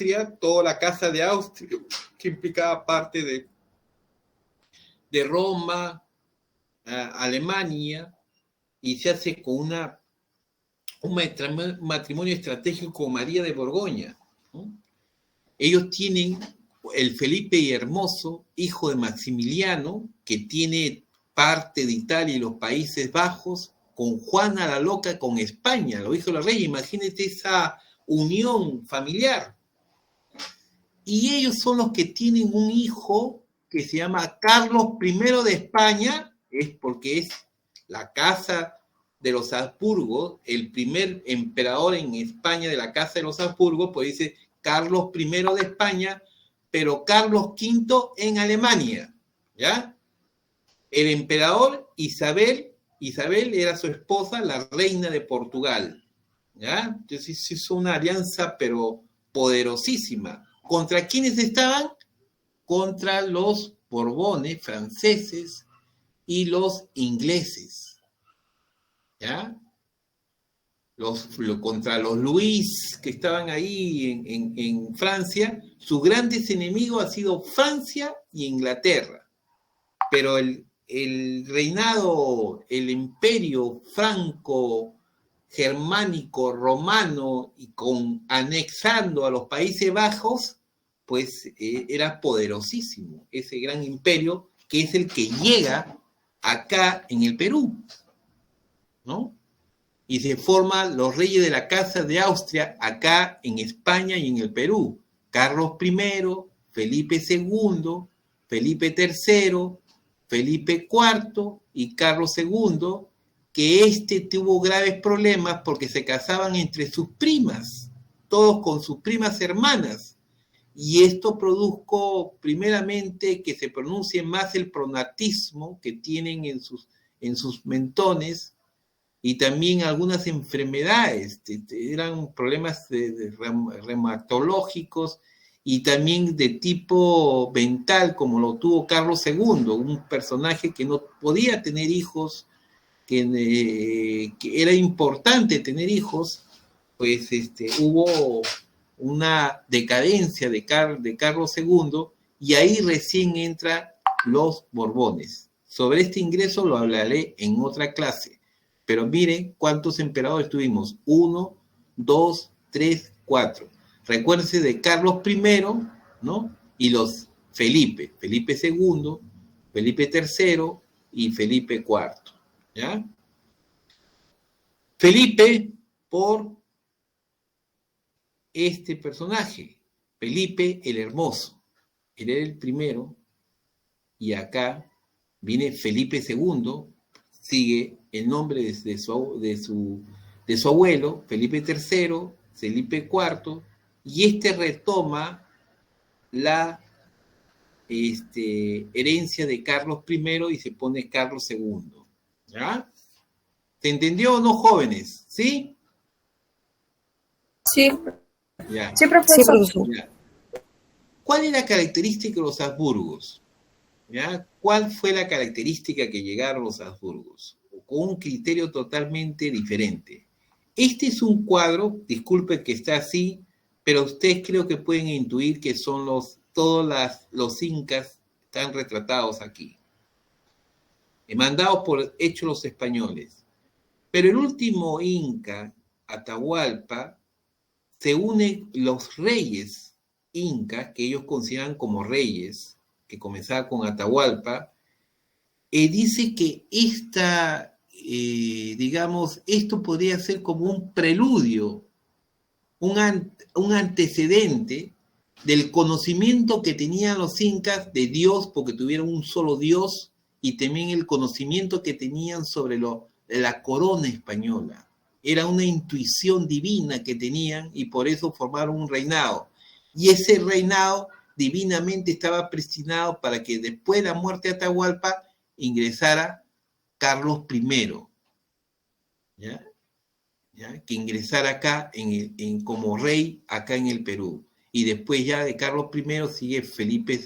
Austria, toda la casa de Austria, que implicaba parte de Roma, Alemania, y se hace con un matrimonio estratégico con María de Borgoña, ¿no? Ellos tienen el Felipe Hermoso, hijo de Maximiliano, que tiene parte de Italia y los Países Bajos, con Juana la Loca, con España, los hijos de la reina. Imagínate esa unión familiar. Y ellos son los que tienen un hijo que se llama Carlos I de España, es porque es la casa de los Habsburgo, el primer emperador en España de la casa de los Habsburgo, pues dice Carlos I de España, pero Carlos V en Alemania, ¿ya? El emperador Isabel era su esposa, la reina de Portugal, ¿ya? Entonces hizo una alianza, pero poderosísima. ¿Contra quiénes estaban? Contra los Borbones franceses y los ingleses, ¿ya? Contra los Luis que estaban ahí en Francia. Sus grandes enemigos han sido Francia y Inglaterra. Pero el reinado, el imperio franco, germánico, romano, y anexando a los Países Bajos, pues era poderosísimo ese gran imperio, que es el que llega acá en el Perú, ¿no? Y se forman los reyes de la Casa de Austria acá en España y en el Perú. Carlos I, Felipe II, Felipe III, Felipe IV y Carlos II, que tuvo graves problemas porque se casaban entre sus primas, todos con sus primas hermanas. Y esto produjo primeramente que se pronuncie más el pronatismo que tienen en sus mentones, y también algunas enfermedades, eran problemas reumatológicos y también de tipo mental, como lo tuvo Carlos II, un personaje que no podía tener hijos, que era importante tener hijos, pues hubo una decadencia de Carlos II, y ahí recién entran los Borbones. Sobre este ingreso lo hablaré en otra clase. Pero miren cuántos emperadores tuvimos. 1, 2, 3, 4. Recuérdense de Carlos I, ¿no? Y los Felipe II, Felipe III y Felipe IV, ¿ya? Felipe por este personaje, Felipe el Hermoso. Él era el primero, y acá viene Felipe II, sigue el nombre de su abuelo, Felipe III, Felipe IV, y retoma la herencia de Carlos I y se pone Carlos II. ¿Ya? ¿Se entendió o no, jóvenes? ¿Sí? Sí. Ya. Sí, profesor. Ya. ¿Cuál es la característica de los Habsburgos? ¿Ya? ¿Cuál fue la característica que llegaron los Habsburgos? Con un criterio totalmente diferente. Este es un cuadro, disculpe que está así, pero ustedes creo que pueden intuir que son todos los incas están retratados aquí, mandados por hechos los españoles. Pero el último inca, Atahualpa, se unen los reyes incas, que ellos consideran como reyes, que comenzaba con Atahualpa, dice que esto podría ser como un preludio, un antecedente del conocimiento que tenían los incas de Dios, porque tuvieron un solo Dios, y también el conocimiento que tenían sobre la corona española. Era una intuición divina que tenían, y por eso formaron un reinado. Y ese reinado divinamente estaba predestinado para que después de la muerte de Atahualpa ingresara Carlos I, ¿ya? Que ingresara acá como rey acá en el Perú. Y después ya de Carlos I sigue Felipe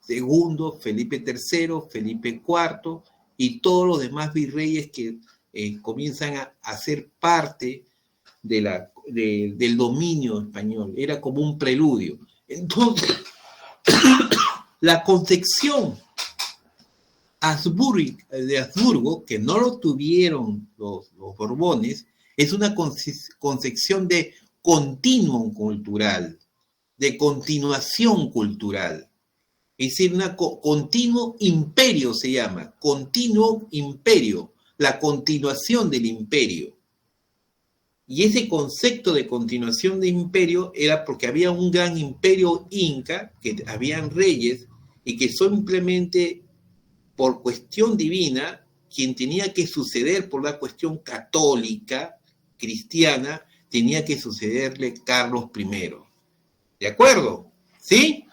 II, Felipe III, Felipe IV y todos los demás virreyes que comienzan a ser parte de la del dominio español, era como un preludio. Entonces, la concepción de Habsburgo, que no lo tuvieron los Borbones, es una concepción de continuum cultural, de continuación cultural. Es decir, continuo imperio se llama, continuo imperio, la continuación del imperio. Y ese concepto de continuación de imperio era porque había un gran imperio inca, que habían reyes, y que simplemente por cuestión divina, quien tenía que suceder por la cuestión católica, cristiana, tenía que sucederle Carlos I. ¿De acuerdo? ¿Sí?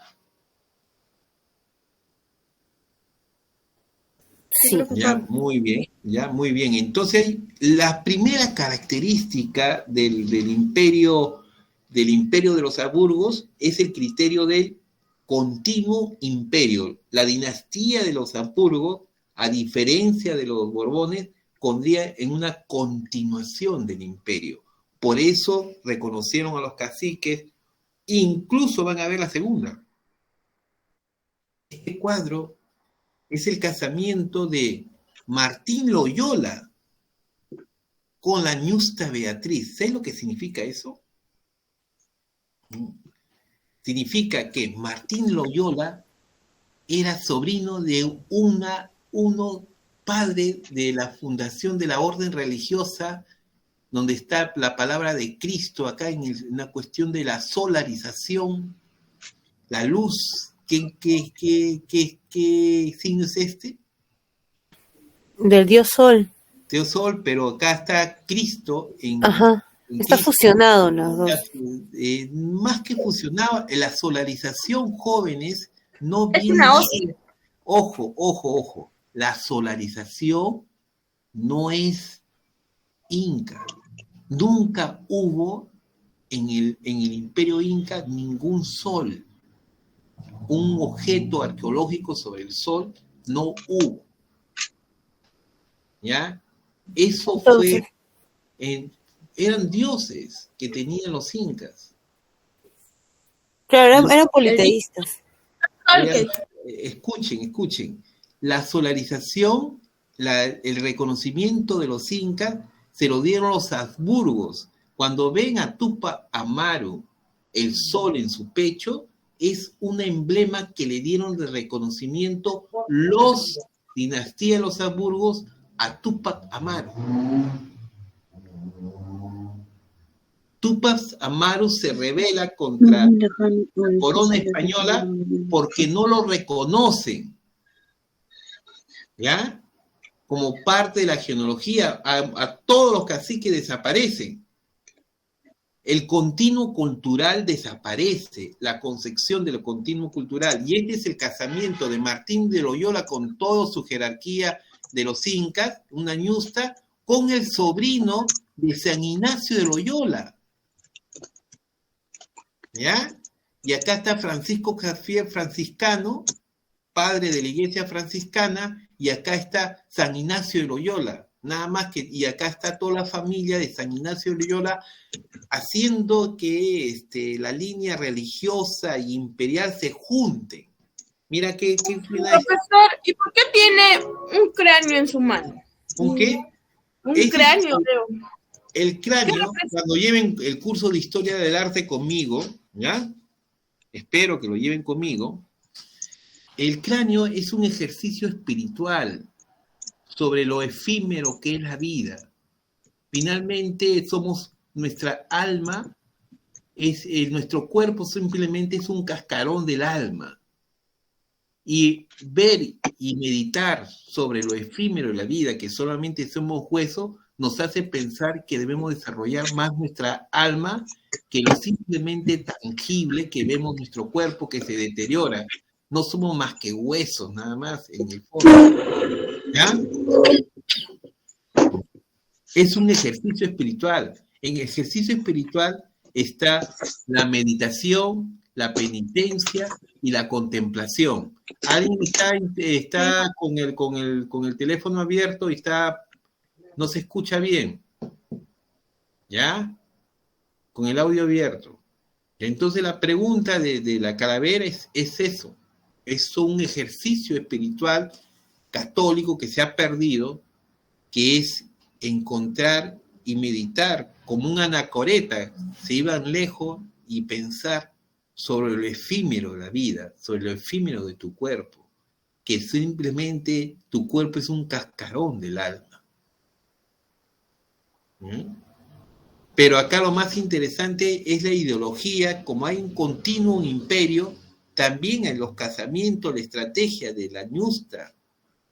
Sí. Ya, muy bien. Entonces, la primera característica del imperio de los Habsburgos es el criterio del continuo imperio. La dinastía de los Habsburgos, a diferencia de los Borbones, pondría en una continuación del imperio. Por eso reconocieron a los caciques, incluso van a ver la segunda. Este cuadro es el casamiento de Martín Loyola con la ñusta Beatriz. ¿Sabes lo que significa eso? Significa que Martín Loyola era sobrino de uno padre de la fundación de la orden religiosa, donde está la palabra de Cristo, acá en una cuestión de la solarización, la luz. ¿Qué signo es este? Del dios Sol. Dios Sol, pero acá está Cristo Ajá. Está Cristo, fusionado los dos. Más que fusionado, la solarización, jóvenes, no Es viene. una OSI. Ojo. La solarización no es inca. Nunca hubo en el imperio inca ningún sol. Un objeto arqueológico sobre el sol no hubo. ¿Ya? Eso Entonces, eran dioses que tenían los incas. claro, eran politeístas. Escuchen. La solarización, el reconocimiento de los incas, se lo dieron los Habsburgos. Cuando ven a Tupac Amaru, el sol en su pecho, es un emblema que le dieron de reconocimiento los dinastía de los Habsburgos a Tupac Amaru. Tupac Amaru se rebela contra la corona española porque no lo reconocen, ¿ya? Como parte de la genealogía, a todos los caciques desaparecen. El continuo cultural desaparece, la concepción de lo continuo cultural, y este es el casamiento de Martín de Loyola con toda su jerarquía de los incas, una ñusta, con el sobrino de San Ignacio de Loyola. ¿Ya? Y acá está Francisco Javier franciscano, padre de la iglesia franciscana, y acá está San Ignacio de Loyola, nada más que, y acá está toda la familia de San Ignacio de Loyola, haciendo que la línea religiosa e imperial se junten. Mira qué Profesor, ¿y por qué tiene un cráneo en su mano? ¿Con qué? Un cráneo, creo. El cráneo, cuando lleven el curso de Historia del Arte conmigo, ¿ya? Espero que lo lleven conmigo. El cráneo es un ejercicio espiritual sobre lo efímero que es la vida. Finalmente nuestra alma, nuestro cuerpo simplemente es un cascarón del alma. Y ver y meditar sobre lo efímero de la vida, que solamente somos huesos, nos hace pensar que debemos desarrollar más nuestra alma que lo simplemente tangible que vemos nuestro cuerpo que se deteriora. No somos más que huesos, nada más, en el fondo. ¿Ya? Es un ejercicio espiritual. En el ejercicio espiritual está la meditación, la penitencia y la contemplación. Alguien está con el teléfono abierto y no se escucha bien. ¿Ya? con el audio abierto. Entonces la pregunta de la calavera es eso. Es un ejercicio espiritual católico que se ha perdido, que es encontrar y meditar como un anacoreta, se iban lejos y pensar sobre lo efímero de la vida, sobre lo efímero de tu cuerpo, que simplemente tu cuerpo es un cascarón del alma. Pero acá lo más interesante es la ideología, como hay un continuo imperio, también en los casamientos, la estrategia de la ñusta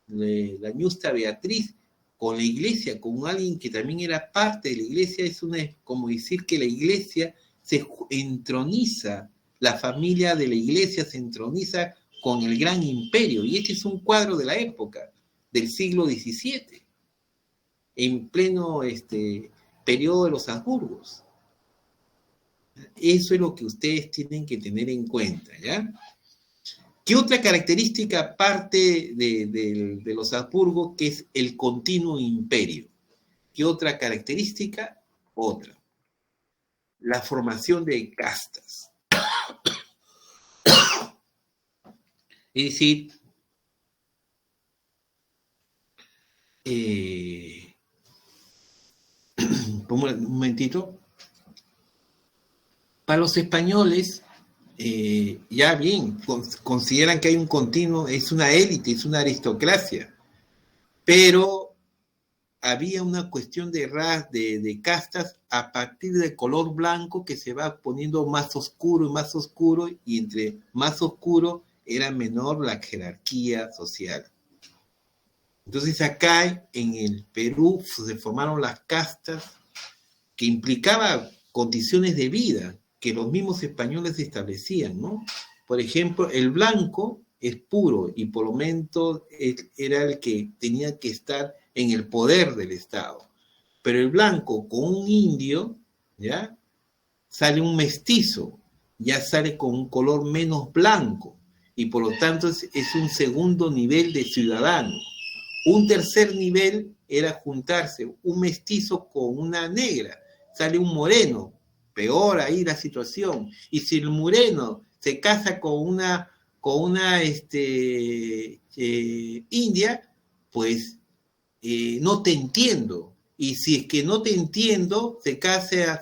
Beatriz, con la iglesia, con alguien que también era parte de la iglesia, es como decir que la iglesia se entroniza, la familia de la iglesia se entroniza con el gran imperio, y este es un cuadro de la época, del siglo XVII, en pleno periodo de los Habsburgos. Eso es lo que ustedes tienen que tener en cuenta, ¿ya? ¿Qué otra característica aparte de los Habsburgos, que es el continuo imperio? ¿Qué otra característica? Otra. La formación de castas. Es decir, un momentito. Para los españoles, ya bien, consideran que hay un continuo, es una élite, es una aristocracia, pero había una cuestión de castas a partir del color blanco que se va poniendo más oscuro, y entre más oscuro era menor la jerarquía social. Entonces acá en el Perú se formaron las castas que implicaban condiciones de vida que los mismos españoles establecían, ¿no? Por ejemplo, el blanco es puro y por lo menos era el que tenía que estar en el poder del Estado. Pero el blanco con un indio, ¿ya? Sale un mestizo, ya sale con un color menos blanco y por lo tanto es un segundo nivel de ciudadano. Un tercer nivel era juntarse un mestizo con una negra, sale un moreno, peor ahí la situación. Y si el moreno se casa con una india, pues no te entiendo. Y si es que no te entiendo, se casa,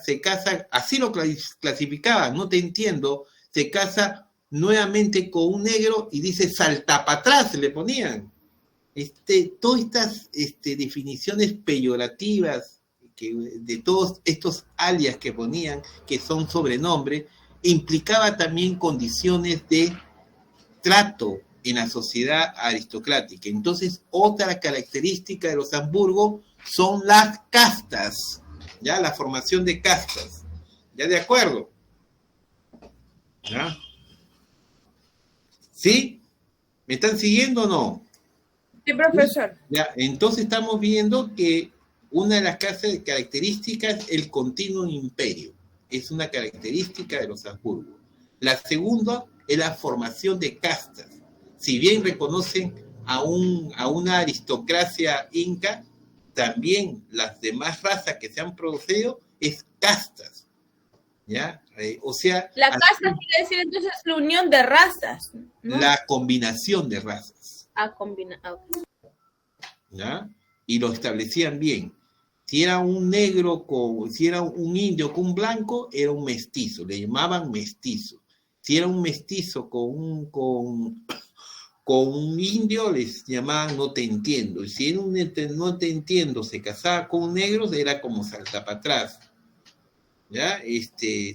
así lo clasificaban, no te entiendo, se casa nuevamente con un negro y dice salta para atrás, se le ponían. Todas estas definiciones peyorativas de todos estos alias que ponían, que son sobrenombres, implicaba también condiciones de trato en la sociedad aristocrática. Entonces, otra característica de los Habsburgos son las castas, ¿ya? La formación de castas. ¿Ya de acuerdo? ¿Ya? ¿Sí? ¿Me están siguiendo o no? Sí, profesor. Ya, entonces estamos viendo que una de las características es el continuo imperio. Es una característica de los Habsburgos. La segunda es la formación de castas. Si bien reconocen a una aristocracia inca, también las demás razas que se han producido es castas. ¿Ya? O sea... La casta quiere decir entonces la unión de razas, ¿no? La combinación de razas. Okay. ¿Ya? Y lo establecían bien. Si era un negro, si era un indio con un blanco, era un mestizo, le llamaban mestizo. Si era un mestizo con un indio, les llamaban no te entiendo. Y si era un no te entiendo, se casaba con un negro, era como salta para atrás. ¿Ya?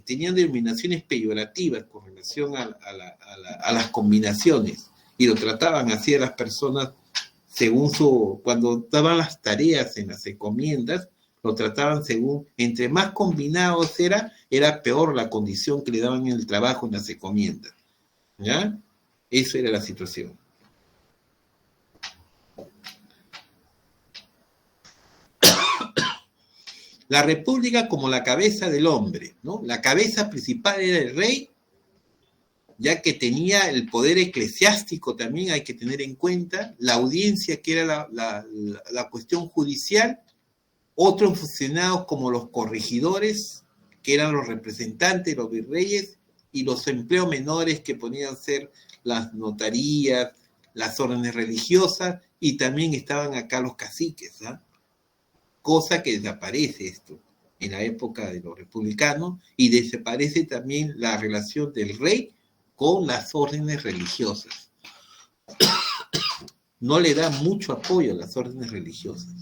Tenían denominaciones peyorativas con relación a las combinaciones. Y lo trataban así a las personas según cuando daban las tareas en las encomiendas, lo trataban según, entre más combinados era peor la condición que le daban en el trabajo en las encomiendas. ¿Ya? Eso era la situación. La república como la cabeza del hombre, ¿no? La cabeza principal era el rey, ya que tenía el poder eclesiástico también, hay que tener en cuenta, la audiencia que era la cuestión judicial, otros funcionarios como los corregidores, que eran los representantes, los virreyes, y los empleos menores que podían ser las notarías, las órdenes religiosas, y también estaban acá los caciques, ¿ah? Cosa que desaparece esto en la época de los republicanos, y desaparece también la relación del rey con las órdenes religiosas. No le da mucho apoyo a las órdenes religiosas.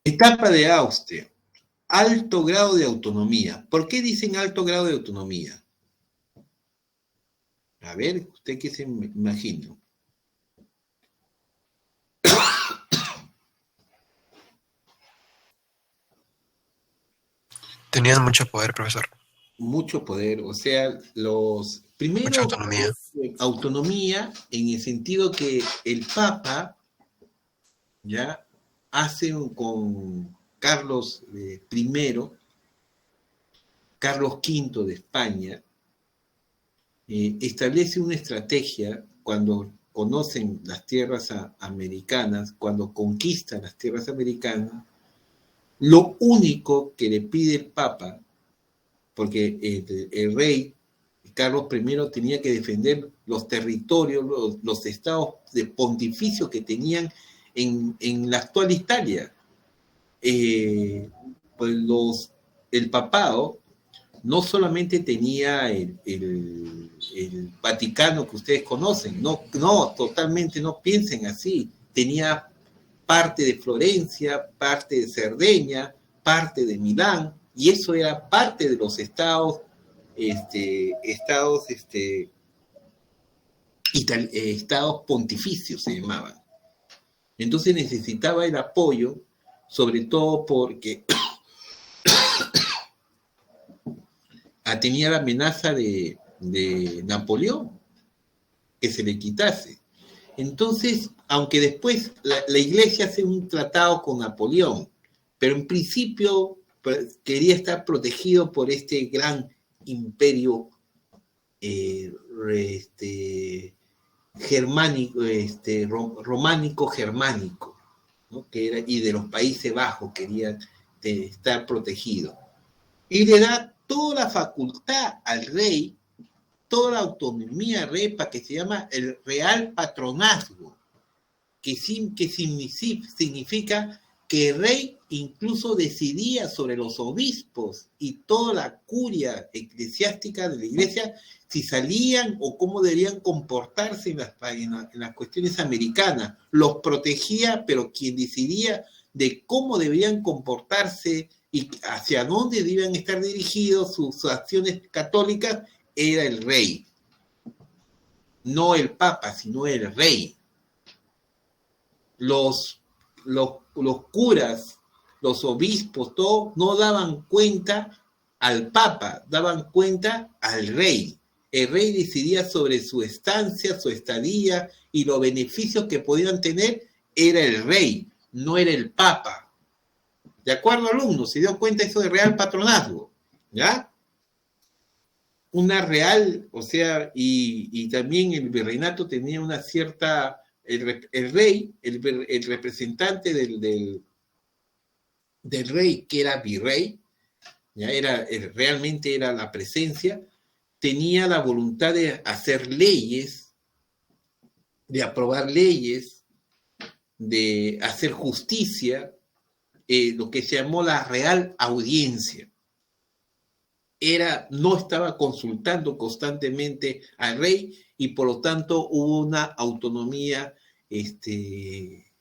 Etapa de Austria. Alto grado de autonomía. ¿Por qué dicen alto grado de autonomía? A ver, ¿usted qué se imagina? Tenían mucho poder, profesor. Mucho poder, o sea, los primero mucha autonomía. Autonomía en el sentido que el Papa ya hace con Carlos I, Carlos V de España, establece una estrategia cuando conocen las tierras americanas, cuando conquistan las tierras americanas. Lo único que le pide el Papa, porque el rey Carlos I tenía que defender los territorios, los estados de pontificio que tenían en la actual Italia. Pues el papado no solamente tenía el Vaticano que ustedes conocen, no, totalmente no piensen así, tenía parte de Florencia, parte de Cerdeña, parte de Milán, y eso era parte de los estados pontificios se llamaban. Entonces necesitaba el apoyo, sobre todo porque tenía la amenaza de Napoleón, que se le quitase. Entonces, aunque después la iglesia hace un tratado con Napoleón, pero en principio quería estar protegido por este gran imperio germánico, románico-germánico, ¿no? Que era, y de los Países Bajos quería estar protegido. Y le da toda la facultad al rey, toda la autonomía al rey, para que se llama el real patronazgo, que significa que el rey incluso decidía sobre los obispos y toda la curia eclesiástica de la iglesia, si salían o cómo deberían comportarse en las cuestiones americanas. Los protegía, pero quien decidía de cómo deberían comportarse y hacia dónde debían estar dirigidos sus acciones católicas era el rey. No el papa, sino el rey. Los curas, los obispos, todos no daban cuenta al papa, daban cuenta al rey. El rey decidía sobre su estancia, su estadía y los beneficios que podían tener. Era el rey, no era el papa. ¿De acuerdo, alumnos? ¿Se dio cuenta eso de real patronazgo? ¿Ya? Una real, o sea, y también el virreinato tenía una cierta... El rey, el representante del rey, que era virrey, ya realmente era la presencia, tenía la voluntad de hacer leyes, de aprobar leyes, de hacer justicia, lo que se llamó la Real Audiencia. No estaba consultando constantemente al rey y por lo tanto hubo una autonomía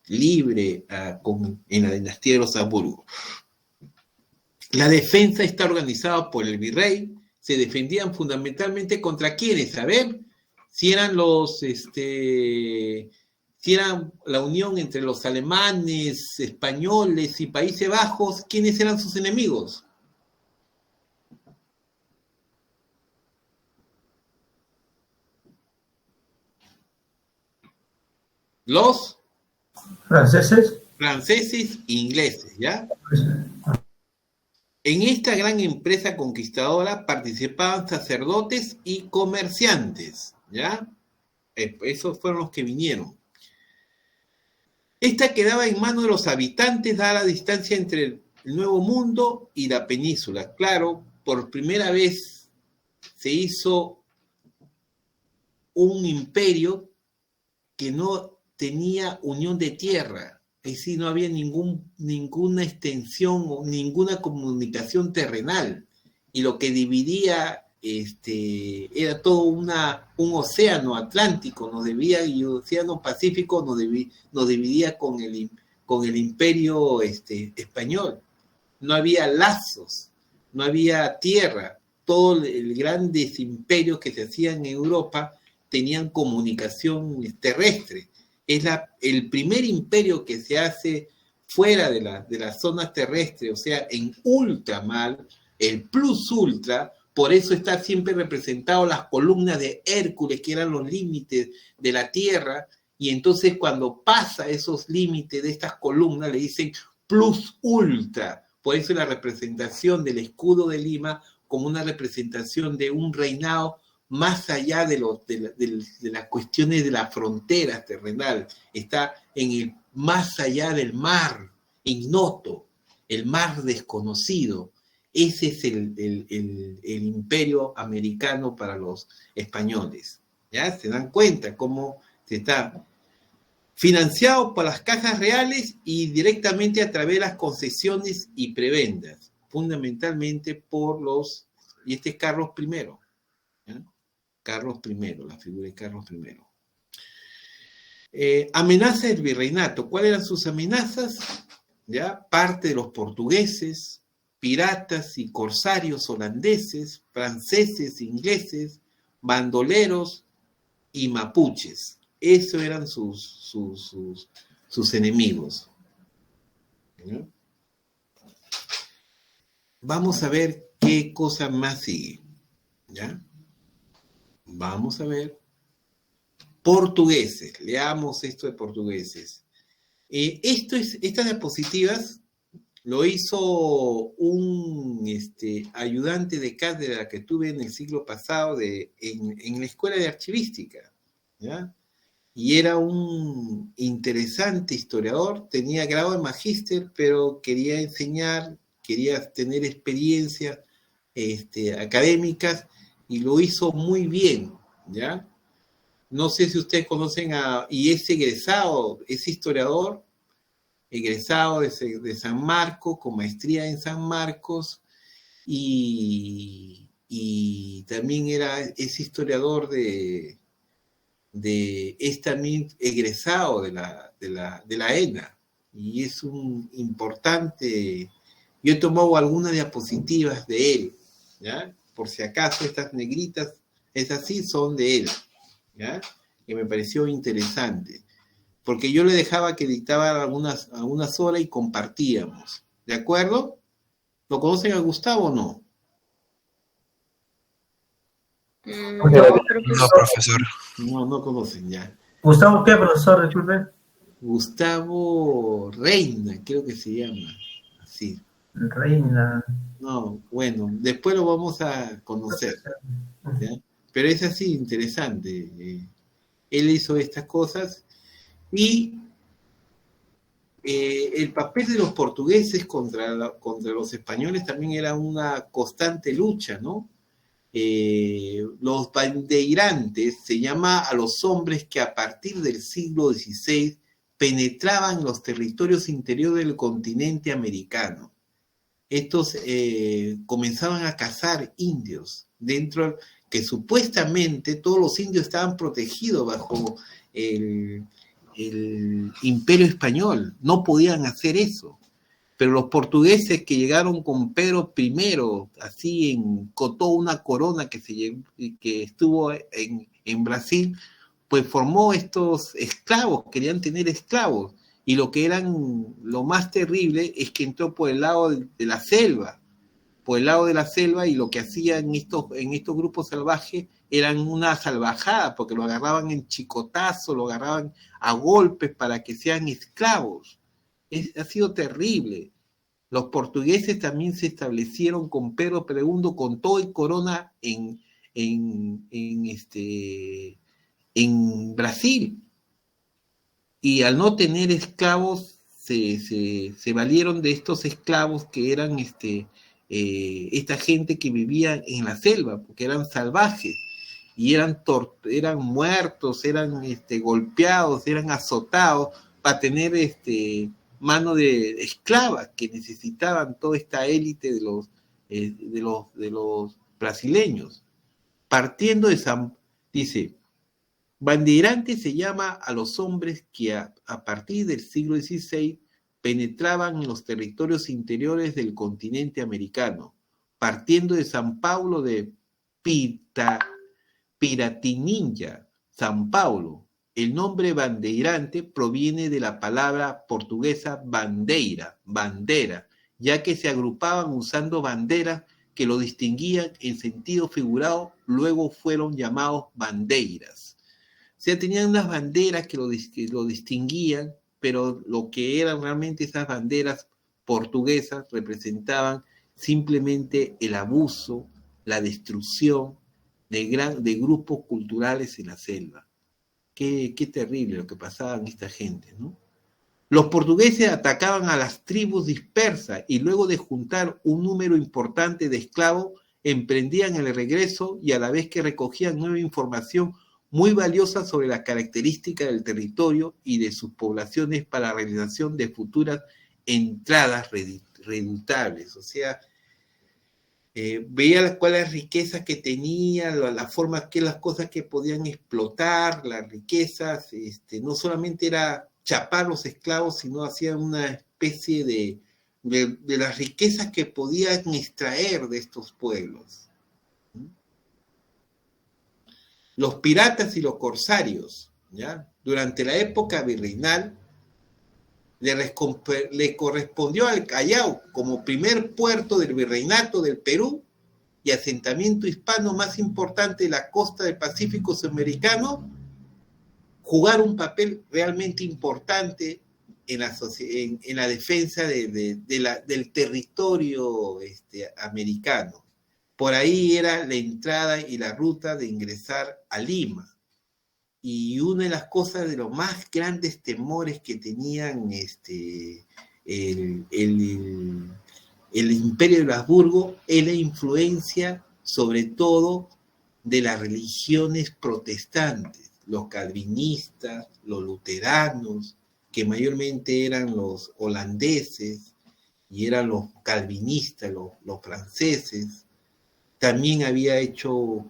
libre en la dinastía de los Habsburgo. La defensa está organizada por el virrey. Se defendían fundamentalmente contra quiénes, a ver, si eran si eran la unión entre los alemanes, españoles y Países Bajos, ¿quiénes eran sus enemigos? Los franceses e ingleses, ¿ya? En esta gran empresa conquistadora participaban sacerdotes y comerciantes, ¿ya? Esos fueron los que vinieron. Esta quedaba en manos de los habitantes, dada la distancia entre el Nuevo Mundo y la península. Claro, por primera vez se hizo un imperio que no tenía unión de tierra, es decir, no había ninguna extensión o ninguna comunicación terrenal, y lo que dividía era todo un océano Atlántico, y el océano Pacífico nos dividía con el imperio español. No había lazos, no había tierra, todos los grandes imperios que se hacían en Europa tenían comunicación terrestre. Es el primer imperio que se hace fuera de la zona terrestre, o sea, en ultramar, el plus ultra. Por eso está siempre representado las columnas de Hércules, que eran los límites de la Tierra, y entonces cuando pasa esos límites de estas columnas le dicen plus ultra. Por eso la representación del escudo de Lima como una representación de un reinado más allá de las cuestiones de las fronteras terrenales, está más allá del mar ignoto, el mar desconocido. Ese es el imperio americano para los españoles. ¿Ya? Se dan cuenta cómo se está financiado por las cajas reales y directamente a través de las concesiones y prebendas, fundamentalmente por y este es Carlos I. ¿Ya? Carlos I, la figura de Carlos I. Amenaza del virreinato. ¿Cuáles eran sus amenazas? ¿Ya? Parte de los portugueses, piratas y corsarios holandeses, franceses, ingleses, bandoleros y mapuches. Esos eran sus enemigos. ¿Ya? Vamos a ver qué cosa más sigue. ¿Ya? Vamos a ver. Portugueses. Leamos esto de portugueses. Estas diapositivas lo hizo un ayudante de cátedra que tuve en el siglo pasado en la escuela de archivística. ¿Ya? Y era un interesante historiador, tenía grado de magíster, pero quería enseñar, quería tener experiencias académicas, y lo hizo muy bien, ¿ya? No sé si ustedes conocen y es egresado, es historiador, egresado de San Marcos, con maestría en San Marcos, y también es historiador es también egresado de la ENA, y es un importante. Yo he tomado algunas diapositivas de él, ¿ya? Por si acaso estas negritas, esas sí son de él, ¿ya? Que me pareció interesante, porque yo le dejaba que dictaba algunas horas y compartíamos, ¿de acuerdo? ¿Lo conocen a Gustavo o no? No, profesor. No conocen ya. ¿Gustavo qué, profesor? Disculpe. Gustavo Reina, creo que se llama, así. Reina. No, bueno, después lo vamos a conocer, ¿ya? Pero es así, interesante. Él hizo estas cosas, y el papel de los portugueses contra los españoles también era una constante lucha, ¿no? Los bandeirantes se llama a los hombres que a partir del siglo XVI penetraban los territorios interiores del continente americano. Estos comenzaban a cazar indios que supuestamente todos los indios estaban protegidos bajo el imperio español, no podían hacer eso. Pero los portugueses que llegaron con Pedro I, así con toda una corona que estuvo en Brasil, pues formó estos esclavos, querían tener esclavos, y lo más terrible es que entró por el lado de la selva, y lo que hacían en estos grupos salvajes eran una salvajada, porque lo agarraban en chicotazo, lo agarraban a golpes para que sean esclavos. Ha sido terrible. Los portugueses también se establecieron con Pedro II, con todo y corona en Brasil. Y al no tener esclavos, se valieron de estos esclavos que eran esta gente que vivía en la selva, porque eran salvajes y eran muertos, eran golpeados, eran azotados para tener mano de esclavas que necesitaban toda esta élite de los brasileños. Partiendo de dice, bandeirante se llama a los hombres que a partir del siglo XVI penetraban en los territorios interiores del continente americano, partiendo de San Paulo de Piratininga, San Paulo. El nombre bandeirante proviene de la palabra portuguesa bandeira, bandera, ya que se agrupaban usando banderas que lo distinguían en sentido figurado, luego fueron llamados bandeiras. O sea, tenían unas banderas que lo distinguían, pero lo que eran realmente esas banderas portuguesas representaban simplemente el abuso, la destrucción de grupos culturales en la selva. Qué terrible lo que pasaba en esta gente, ¿no? Los portugueses atacaban a las tribus dispersas y luego de juntar un número importante de esclavos, emprendían el regreso y a la vez que recogían nueva información muy valiosa sobre las características del territorio y de sus poblaciones para la realización de futuras entradas redutables. O sea, veía cuáles riquezas que tenía, la forma que las cosas que podían explotar, las riquezas, no solamente era chapar los esclavos, sino hacían una especie de las riquezas que podían extraer de estos pueblos. Los piratas y los corsarios, ¿ya? Durante la época virreinal, le correspondió al Callao como primer puerto del virreinato del Perú y asentamiento hispano más importante de la costa del Pacífico sudamericano, jugar un papel realmente importante en la defensa del territorio americano. Por ahí era la entrada y la ruta de ingresar a Lima. Y una de las cosas de los más grandes temores que tenían el Imperio de los Habsburgo es la influencia, sobre todo, de las religiones protestantes, los calvinistas, los luteranos, que mayormente eran los holandeses y eran los calvinistas, los franceses. También había hecho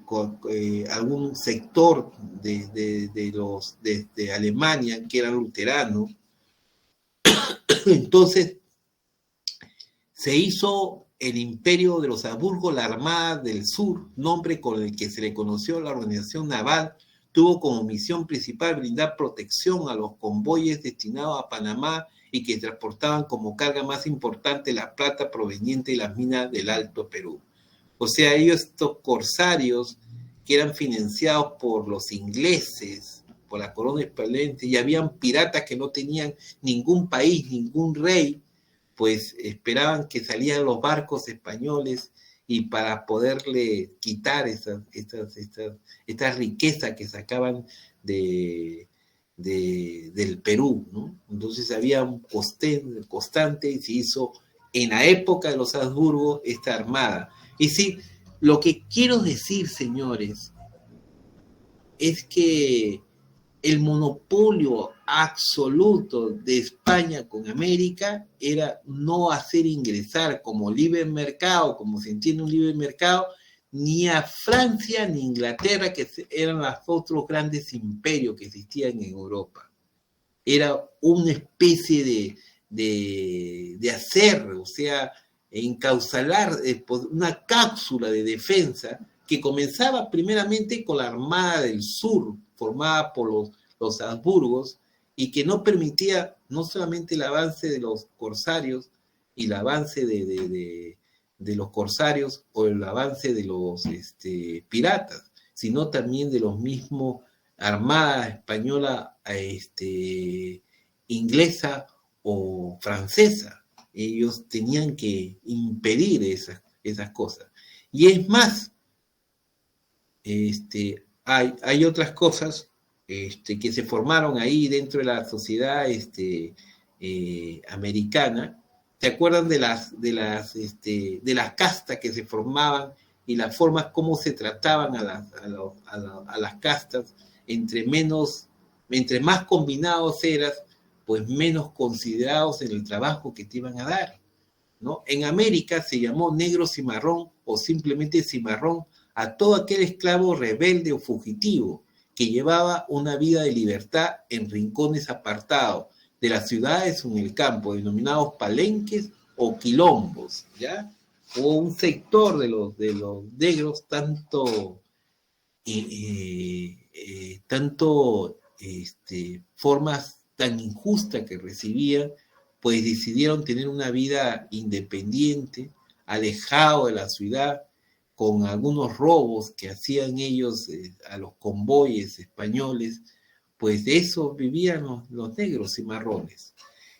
algún sector de Alemania que eran luteranos. Entonces, se hizo el Imperio de los Habsburgo, la Armada del Sur, nombre con el que se le conoció la organización naval, tuvo como misión principal brindar protección a los convoyes destinados a Panamá y que transportaban como carga más importante la plata proveniente de las minas del Alto Perú. O sea, estos corsarios que eran financiados por los ingleses, por la corona española, y habían piratas que no tenían ningún país, ningún rey, pues esperaban que salían los barcos españoles y para poderle quitar estas riquezas que sacaban del Perú, ¿no? Entonces había un constante y se hizo en la época de los Habsburgo esta armada. Y sí, lo que quiero decir, señores, es que el monopolio absoluto de España con América era no hacer ingresar como libre mercado, como se entiende un libre mercado, ni a Francia ni a Inglaterra, que eran los otros grandes imperios que existían en Europa. Era una especie de hacer, o sea, encausalar una cápsula de defensa que comenzaba primeramente con la Armada del Sur, formada por los Habsburgos, y que no permitía no solamente el avance de los corsarios y el avance de los corsarios o el avance de los piratas, sino también de los mismos Armada española, inglesa o francesa. Ellos tenían que impedir esas cosas. Y es más, hay otras cosas que se formaron ahí dentro de la sociedad americana, ¿se acuerdan de las castas que se formaban y las formas como se trataban a las castas? Entre más combinados eras, pues menos considerados en el trabajo que te iban a dar, ¿no? En América se llamó negro cimarrón o simplemente cimarrón a todo aquel esclavo rebelde o fugitivo que llevaba una vida de libertad en rincones apartados de las ciudades o en el campo, denominados palenques o quilombos, ¿ya? O un sector de los negros formas tan injustas que recibían, pues decidieron tener una vida independiente, alejado de la ciudad, con algunos robos que hacían ellos a los convoyes españoles, pues de eso vivían los negros cimarrones.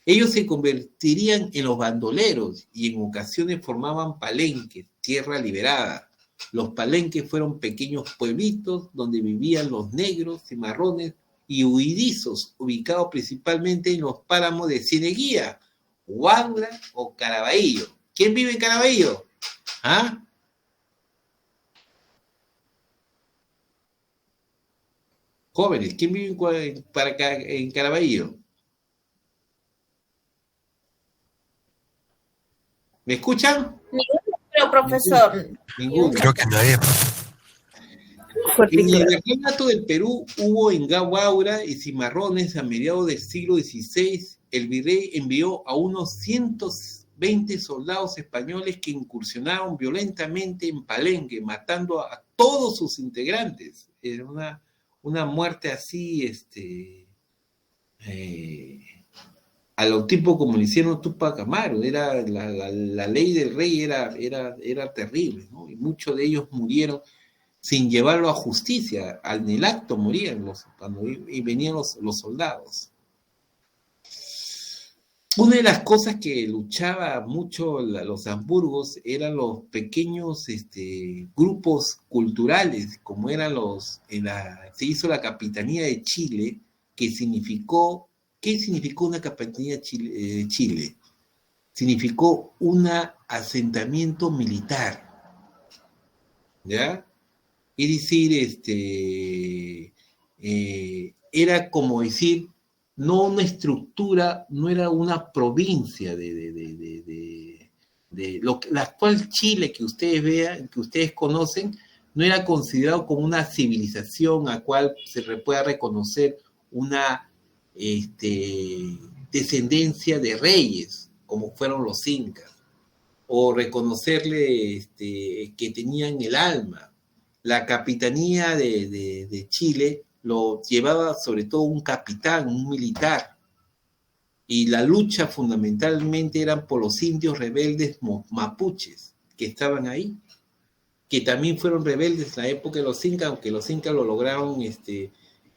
Ellos se convertirían en los bandoleros y en ocasiones formaban palenques, tierra liberada. Los palenques fueron pequeños pueblitos donde vivían los negros, cimarrones y huidizos, ubicados principalmente en los páramos de Cieneguía, Huaura o Caraballo. ¿Quién vive en Caraballo? ¿Ah? Jóvenes, ¿quién vive en Caraballo? ¿Me escuchan? Pero profesor. Ninguno. Creo que nadie. En el virreinato del Perú hubo en Huaura y cimarrones a mediados del siglo XVI. El virrey envió a unos 120 soldados españoles que incursionaron violentamente en Palenque, matando a todos sus integrantes. Era una muerte así, a lo tipo como le hicieron Tupac Amaru. Era la ley del rey era terrible, ¿no? Y muchos de ellos murieron sin llevarlo a justicia. En el acto morían cuando venían los soldados. Una de las cosas que luchaba mucho los Habsburgos eran los pequeños grupos culturales, como eran se hizo la Capitanía de Chile, que significó, ¿qué significó una Capitanía de Chile? Significó un asentamiento militar, ¿ya? Es decir, era como decir, no una estructura, no era una provincia la actual Chile que ustedes vean, que ustedes conocen, no era considerado como una civilización a cual se pueda reconocer una descendencia de reyes, como fueron los incas, o reconocerle que tenían el alma. La capitanía de Chile lo llevaba sobre todo un capitán, un militar, y la lucha fundamentalmente eran por los indios rebeldes mapuches que estaban ahí, que también fueron rebeldes en la época de los incas, aunque los incas lo lograron,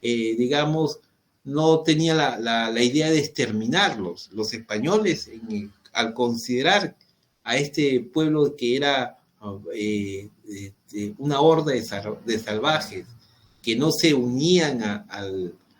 digamos, no tenía la idea de exterminarlos. Los españoles, al considerar a este pueblo que era una horda de salvajes que no se unían a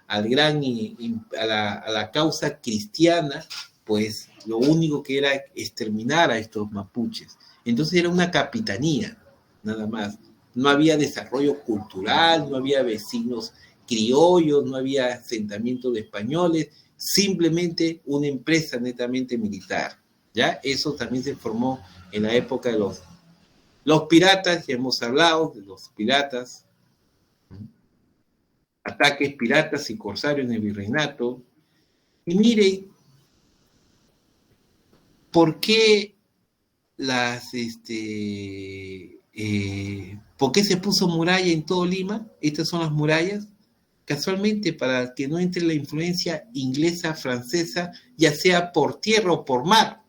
la causa cristiana, pues lo único que era exterminar a estos mapuches. Entonces era una capitanía, nada más. No había desarrollo cultural, no había vecinos criollos, no había asentamientos de españoles, simplemente una empresa netamente militar. ¿Ya? Eso también se formó en la época de los piratas. Ya hemos hablado de los piratas, ataques piratas y corsarios en el virreinato. Y mire, ¿por qué ¿por qué se puso muralla en todo Lima? Estas son las murallas, casualmente para que no entre la influencia inglesa, francesa, ya sea por tierra o por mar.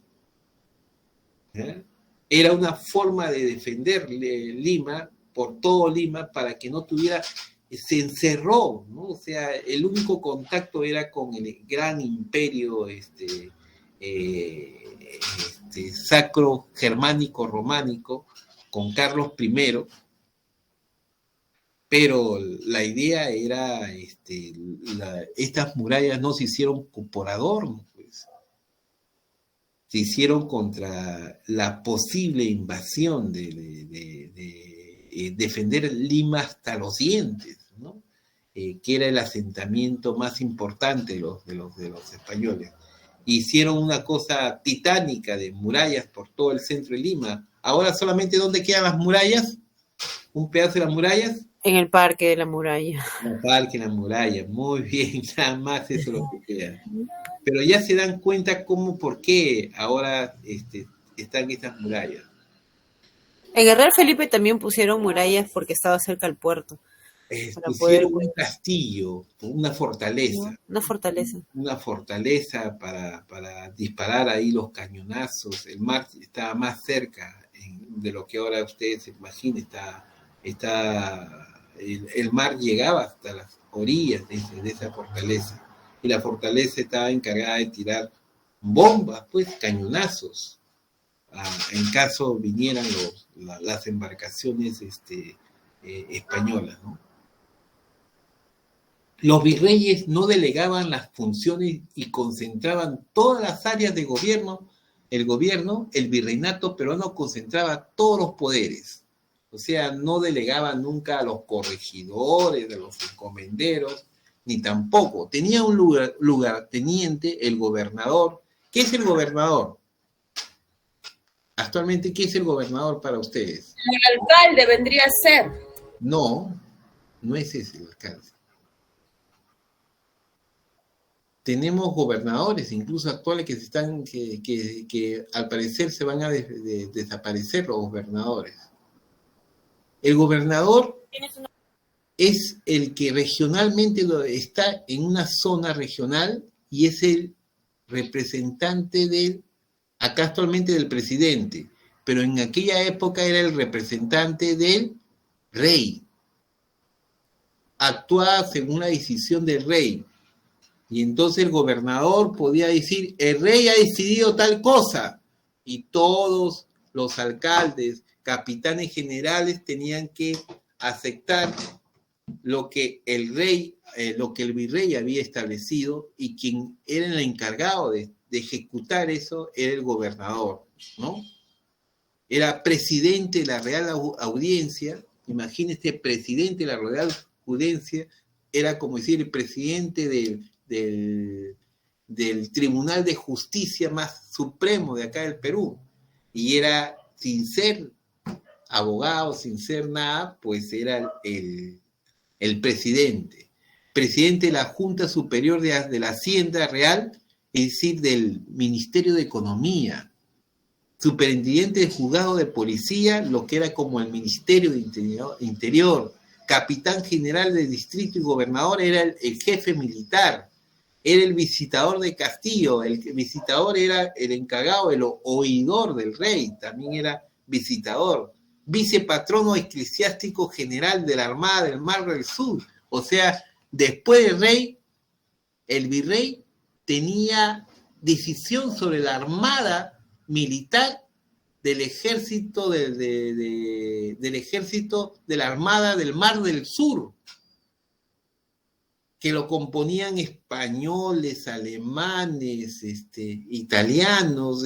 Era una forma de defender Lima, por todo Lima, para que no tuviera, se encerró, ¿no? O sea, el único contacto era con el gran imperio sacro germánico románico, con Carlos I, pero la idea era, estas murallas no se hicieron por adorno, pues, se hicieron contra la posible invasión de defender Lima hasta los dientes, ¿no? Que era el asentamiento más importante de los españoles. Hicieron una cosa titánica de murallas por todo el centro de Lima. Ahora solamente ¿dónde quedan las murallas? Un pedazo de las murallas. En el Parque de la Muralla. El parque, la muralla, muy bien, nada más eso es lo que queda. Pero ya se dan cuenta por qué ahora están estas murallas. En el Real Felipe también pusieron murallas porque estaba cerca al puerto. Pusieron un castillo, una fortaleza. Una fortaleza. Una fortaleza para disparar ahí los cañonazos. El mar estaba más cerca de lo que ahora ustedes se imaginen. El mar llegaba hasta las orillas de esa fortaleza. Y la fortaleza estaba encargada de tirar bombas, pues cañonazos, en caso vinieran las embarcaciones españolas, ¿no? Los virreyes no delegaban las funciones y concentraban todas las áreas de gobierno. El virreinato peruano concentraba todos los poderes. O sea, no delegaba nunca a los corregidores, a los encomenderos, ni tampoco. Tenía un lugarteniente, el gobernador. ¿Qué es el gobernador? Actualmente, ¿qué es el gobernador para ustedes? El alcalde vendría a ser. No, no es ese el alcalde. Tenemos gobernadores, incluso actuales, que al parecer se van a desaparecer los gobernadores. El gobernador es el que regionalmente está en una zona regional y es el representante acá actualmente del presidente, pero en aquella época era el representante del rey. Actuaba según la decisión del rey. Y entonces el gobernador podía decir, el rey ha decidido tal cosa. Y todos los alcaldes, capitanes generales tenían que aceptar lo que el virrey había establecido, y quien era el encargado de ejecutar eso era el gobernador, ¿no? Era presidente de la Real Audiencia. Imagínense, presidente de la Real Audiencia era como decir el presidente del Tribunal de Justicia más supremo de acá del Perú, y era, sin ser abogado, sin ser nada, pues era el presidente de la Junta Superior de la Hacienda Real, es decir, del Ministerio de Economía, superintendente de juzgado de policía, lo que era como el Ministerio de Interior, capitán general del distrito y gobernador era el jefe militar, era el visitador de Castillo, el visitador era el encargado, el oidor del rey, también era visitador, vicepatrono eclesiástico general de la Armada del Mar del Sur. O sea, después del rey, el virrey tenía decisión sobre la armada militar del ejército del ejército de la Armada del Mar del Sur, que lo componían españoles, alemanes, italianos,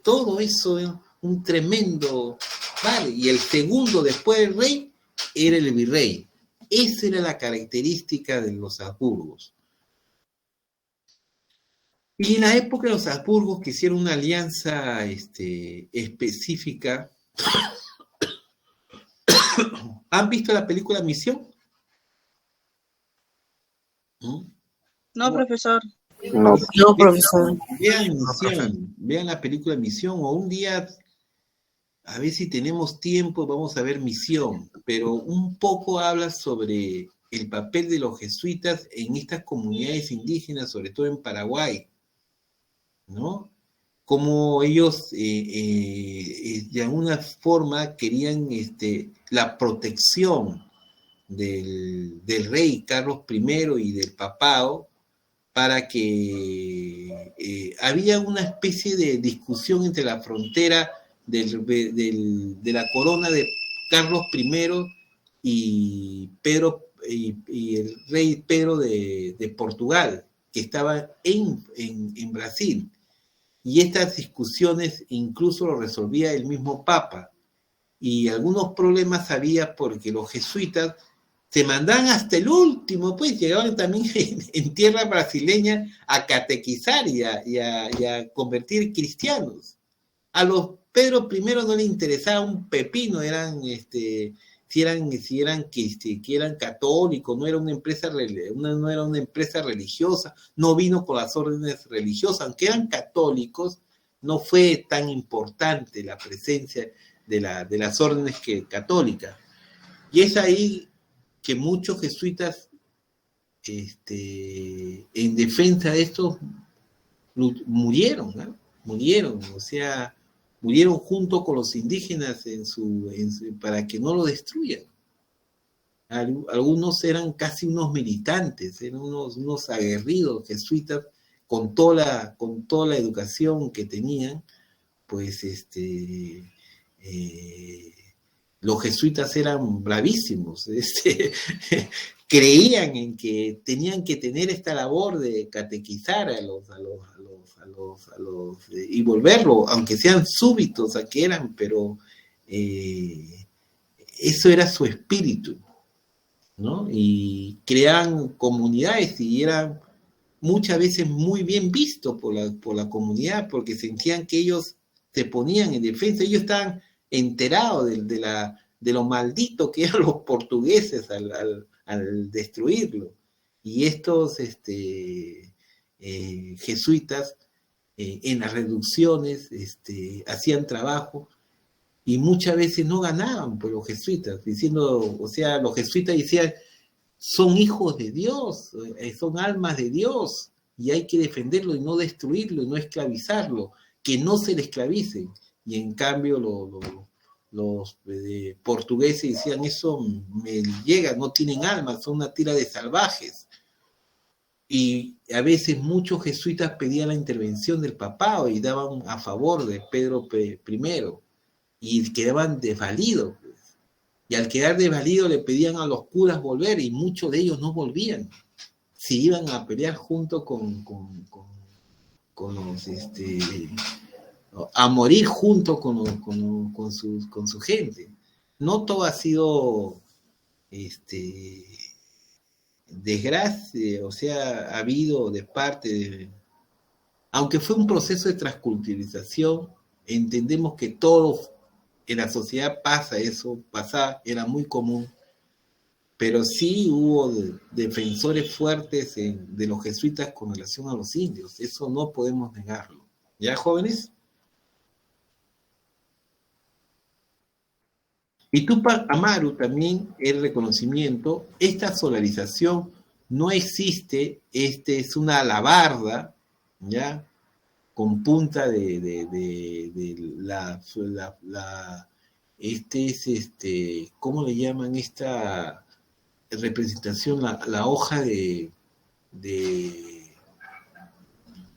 todo eso, un tremendo, vale. Y el segundo después del rey era el virrey. Esa era la característica de los Habsburgos. Y en la época de los Habsburgos, que hicieron una alianza específica. ¿Han visto la película Misión? No, profesor. No, profesor. Vean Misión, vean la película Misión, o un día, a ver si tenemos tiempo, vamos a ver Misión, pero un poco habla sobre el papel de los jesuitas en estas comunidades indígenas, sobre todo en Paraguay, ¿no? Como ellos de alguna forma querían la protección del rey Carlos I y del papado, para que había una especie de discusión entre la frontera de la corona de Carlos I y Pedro y el rey Pedro de Portugal, que estaba en Brasil. Y estas discusiones incluso lo resolvía el mismo Papa. Y algunos problemas había porque los jesuitas se mandaban hasta el último, pues llegaban también en tierra brasileña a catequizar y a convertir cristianos. A los Pedro I no le interesaba un pepino, si eran católicos, no era una empresa religiosa, no vino con las órdenes religiosas, aunque eran católicos, no fue tan importante la presencia de las órdenes católicas. Y es ahí que muchos jesuitas, en defensa de estos, murieron, ¿no? Murieron junto con los indígenas para que no lo destruyan. Algunos eran casi unos militantes, eran unos aguerridos jesuitas con toda la educación que tenían, pues los jesuitas eran bravísimos, creían en que tenían que tener esta labor de catequizar y volverlo, aunque sean súbitos a que eran, pero eso era su espíritu, ¿no? Y creaban comunidades y eran muchas veces muy bien vistos por la comunidad, porque sentían que ellos se ponían en defensa, ellos estaban enterados de lo maldito que eran los portugueses al destruirlo. Y estos jesuitas en las reducciones hacían trabajo y muchas veces no ganaban por los jesuitas, los jesuitas decían, son hijos de Dios, son almas de Dios, y hay que defenderlo y no destruirlo y no esclavizarlo, que no se le esclavicen. Y en cambio los portugueses decían, eso me llega, no tienen alma, son una tira de salvajes. Y a veces muchos jesuitas pedían la intervención del papado y daban a favor de Pedro I, y quedaban desvalidos. Y al quedar desvalidos le pedían a los curas volver, y muchos de ellos no volvían. Se iban a pelear junto con los a morir junto con su gente. No todo ha sido desgracia, ha habido de parte aunque fue un proceso de transculturización, entendemos que todo en la sociedad era muy común, pero sí hubo defensores fuertes de los jesuitas con relación a los indios, eso no podemos negarlo. ¿Ya, jóvenes? Y Túpac Amaru también el reconocimiento, esta solarización no existe, es una alabarda, ¿ya? Con punta de ¿cómo le llaman esta representación? La hoja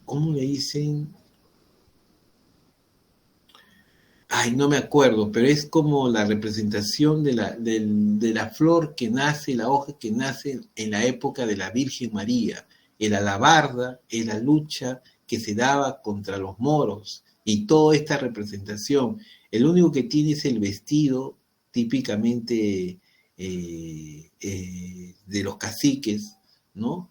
¿cómo le dicen? Ay, no me acuerdo, pero es como la representación de la flor que nace, la hoja que nace en la época de la Virgen María. El alabarda es la lucha que se daba contra los moros y toda esta representación. El único que tiene es el vestido típicamente de los caciques, ¿no?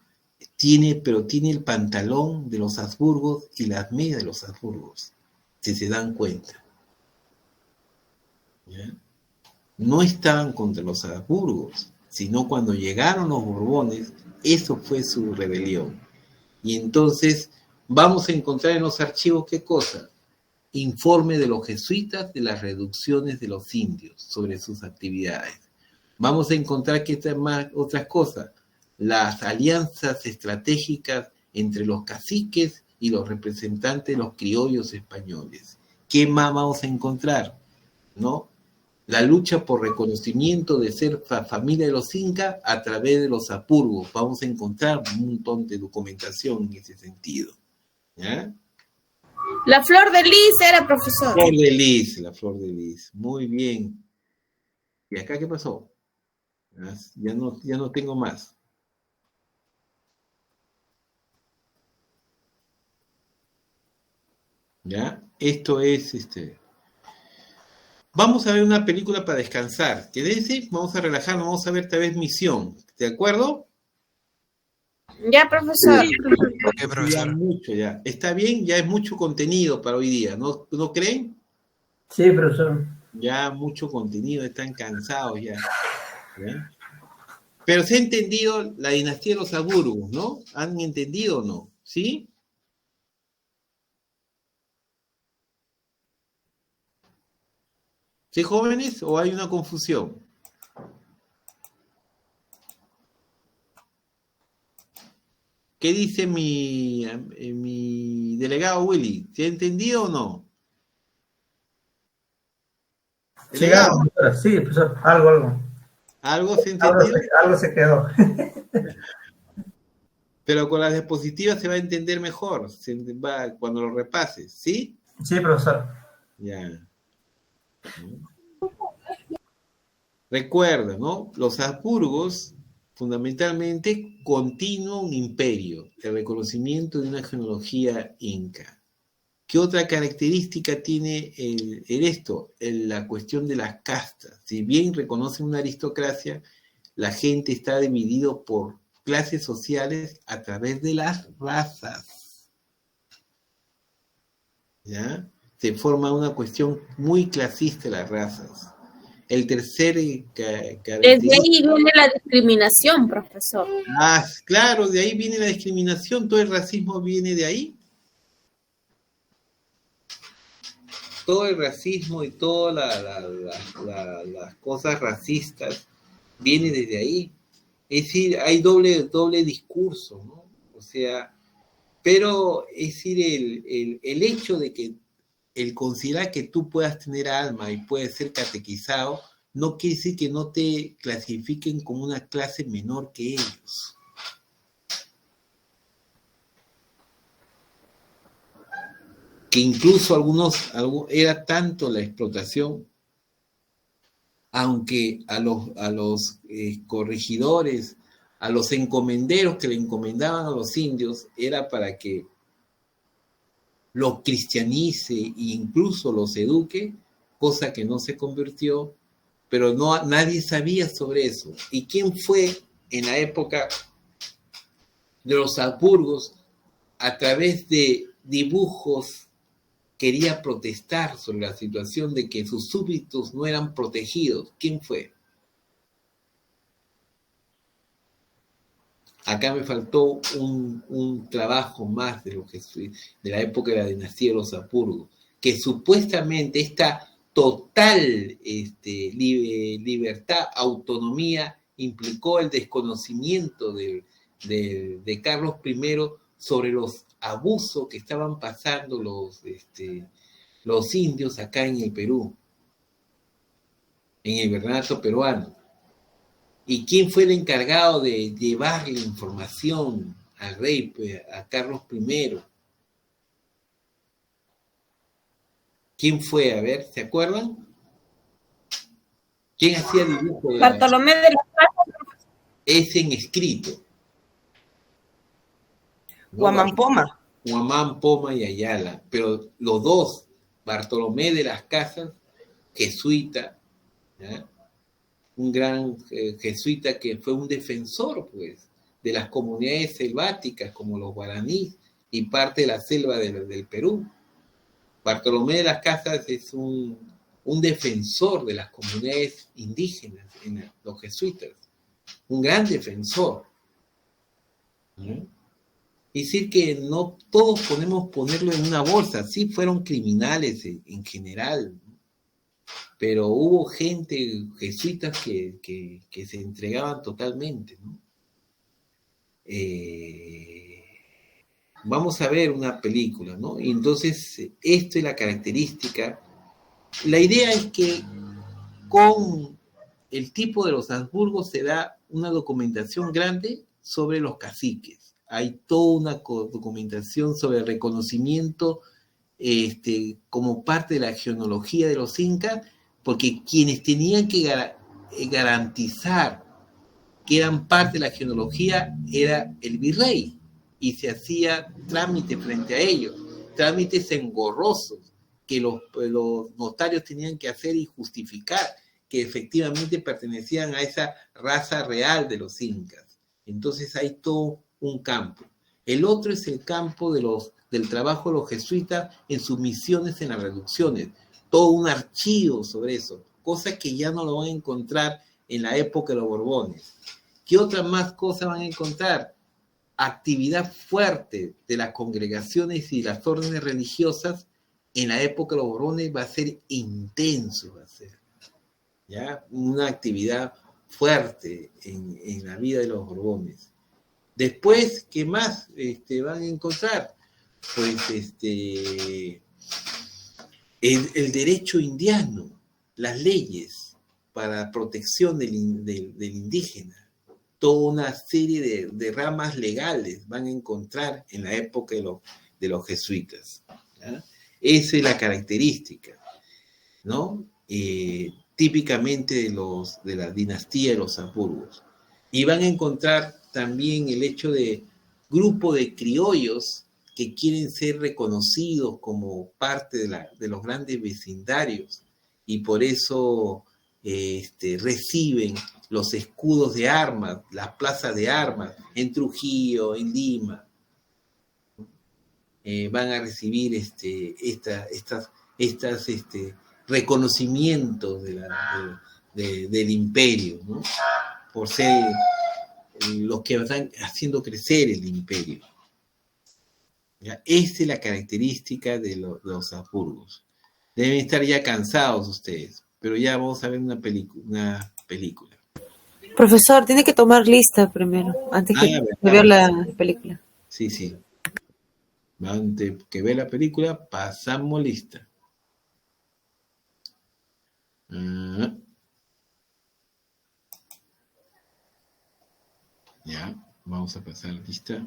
Pero tiene el pantalón de los Habsburgos y las medias de los Habsburgos, si se dan cuenta. ¿Ya? No estaban contra los Habsburgos, sino cuando llegaron los Borbones, eso fue su rebelión. Y entonces vamos a encontrar en los archivos, ¿qué cosa? Informe de los jesuitas de las reducciones de los indios sobre sus actividades. Vamos a encontrar otras cosas, las alianzas estratégicas entre los caciques y los representantes de los criollos españoles. ¿Qué más vamos a encontrar? ¿No? La lucha por reconocimiento de ser familia de los incas a través de los Habsburgos. Vamos a encontrar un montón de documentación en ese sentido. ¿Ya? La flor de lis era, profesor. La flor de lis. Muy bien. ¿Y acá qué pasó? Ya no tengo más. ¿Ya? Esto es, Vamos a ver una película para descansar. Quédense, vamos a relajarnos, vamos a ver tal vez Misión. ¿De acuerdo? Ya, profesor. Ok, Ya profesor. mucho, ya. Está bien, ya es mucho contenido para hoy día, ¿no creen? Sí, profesor. Ya mucho contenido, están cansados ya. ¿Ya? Pero se ha entendido la dinastía de los Habsburgos, ¿no? ¿Han entendido o no? ¿Sí? ¿Sí, jóvenes? ¿O hay una confusión? ¿Qué dice mi delegado Willy? ¿Se ha entendido o no? Sí, Delegado, sí, profesor. Algo. ¿algo se ha entendido? Algo se quedó. Pero con las diapositivas se va a entender mejor cuando lo repases, ¿sí? Sí, profesor. Ya. Recuerda, ¿no? Los Habsburgos, fundamentalmente, continuó un imperio, el reconocimiento de una genealogía inca. ¿Qué otra característica tiene la cuestión de las castas? Si bien reconocen una aristocracia, la gente está dividido por clases sociales a través de las razas. ¿Ya? Se forma una cuestión muy clasista de las razas. El tercer Desde ahí viene la discriminación, profesor. claro, de ahí viene la discriminación, todo el racismo viene de ahí. Todo el racismo y todas las cosas racistas viene desde ahí. Es decir, hay doble discurso, ¿no? O sea, pero es decir, el hecho de que el considerar que tú puedas tener alma y puedes ser catequizado, no quiere decir que no te clasifiquen como una clase menor que ellos. Que incluso era tanto la explotación, aunque a los corregidores, a los encomenderos que le encomendaban a los indios, era para que los cristianice e incluso los eduque, cosa que no se convirtió, pero nadie sabía sobre eso. ¿Y quién fue en la época de los Habsburgos, a través de dibujos, quería protestar sobre la situación de que sus súbditos no eran protegidos? ¿Quién fue? Acá me faltó un trabajo más de la época de la dinastía de los Habsburgos, que supuestamente esta total libertad, autonomía, implicó el desconocimiento de Carlos I sobre los abusos que estaban pasando los indios acá en el Perú, en el virreinato peruano. ¿Y quién fue el encargado de llevarle información al rey, a Carlos I? ¿Quién fue? A ver, ¿se acuerdan? ¿Quién hacía dibujo? Bartolomé de las Casas. Es en escrito. Guamán Poma. Guamán Poma y Ayala. Pero los dos, Bartolomé de las Casas, jesuita, ¿ya? Un gran jesuita que fue un defensor, pues, de las comunidades selváticas como los guaraníes y parte de la selva del Perú. Bartolomé de las Casas es un defensor de las comunidades indígenas, los jesuitas, un gran defensor. ¿No? Es decir, que no todos podemos ponerlo en una bolsa. Sí fueron criminales en general, pero hubo gente, jesuitas, que se entregaban totalmente, ¿no? Vamos a ver una película, ¿no? Y entonces, esto es la característica. La idea es que con el tipo de los Habsburgos se da una documentación grande sobre los caciques. Hay toda una documentación sobre el reconocimiento como parte de la genealogía de los incas, porque quienes tenían que garantizar que eran parte de la genealogía era el virrey, y se hacía trámite frente a ellos. trámites engorrosos que los notarios tenían que hacer y justificar que efectivamente pertenecían a esa raza real de los incas. Entonces hay todo un campo. El otro es el campo del trabajo de los jesuitas en sus misiones en las reducciones. Todo un archivo sobre eso, cosas que ya no lo van a encontrar en la época de los Borbones. ¿Qué otras más cosas van a encontrar? Actividad fuerte de las congregaciones y las órdenes religiosas en la época de los Borbones va a ser intenso, va a ser, ¿ya? Una actividad fuerte en la vida de los Borbones. Después, ¿qué más van a encontrar? Pues el derecho indiano, las leyes para protección del indígena, toda una serie de ramas legales van a encontrar en la época de los jesuitas, ¿ya? Esa es la característica, ¿no? Típicamente de la dinastía de los Habsburgos. Y van a encontrar también el hecho de grupo de criollos que quieren ser reconocidos como parte de los grandes vecindarios y por eso reciben los escudos de armas, las plazas de armas en Trujillo, en Lima. Van a recibir estas reconocimientos del imperio, ¿no? Por ser los que están haciendo crecer el imperio. ¿Ya? Esta es la característica de los Habsburgos. Deben estar ya cansados ustedes, pero ya vamos a ver una película. Profesor, tiene que tomar lista primero, antes de ver la película. Sí. Antes que ver la película, pasamos lista. Ya, vamos a pasar lista.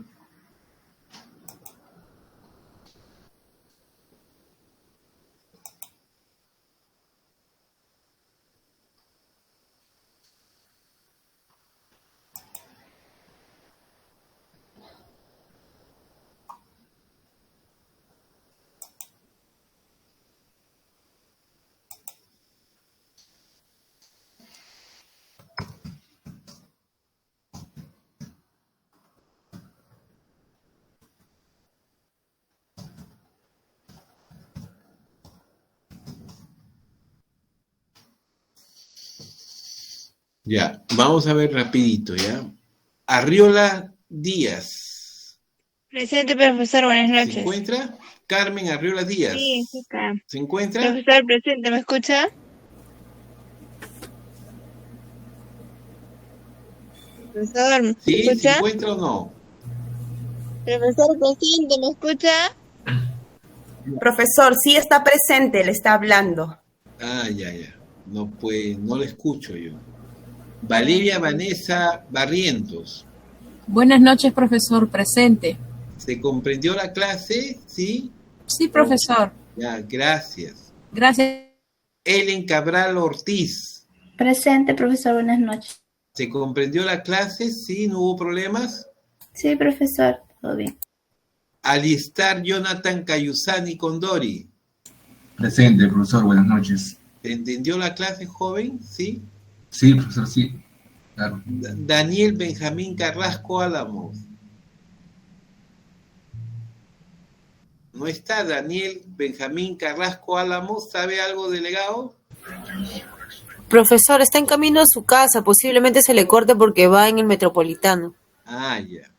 Ya, vamos a ver rapidito, ¿ya? Arriola Díaz. Presente, profesor, buenas noches. ¿Se encuentra? Carmen Arriola Díaz. Sí, sí está. ¿Se encuentra? Profesor, presente, ¿me escucha? Profesor, ¿me ¿Sí? escucha? ¿Se encuentra o no? Profesor, presente, ¿me escucha? Profesor, sí está presente, le está hablando. Ah, ya. No, pues, no le escucho yo. Valeria Vanessa Barrientos. Buenas noches, profesor, presente. ¿Se comprendió la clase? ¿Sí? Sí, profesor. Ya, gracias. Gracias. Ellen Cabral Ortiz. Presente, profesor, buenas noches. ¿Se comprendió la clase? ¿Sí? ¿No hubo problemas? Sí, profesor, todo bien. Alistar Jonathan Cayusani Condori. Presente, profesor, buenas noches. ¿Se entendió la clase, joven? ¿Sí? Sí, profesor, sí. Claro. Daniel Benjamín Carrasco Álamos. ¿No está Daniel Benjamín Carrasco Álamos? ¿Sabe algo, delegado? Profesor, está en camino a su casa, posiblemente se le corte porque va en el Metropolitano. Ah, ya.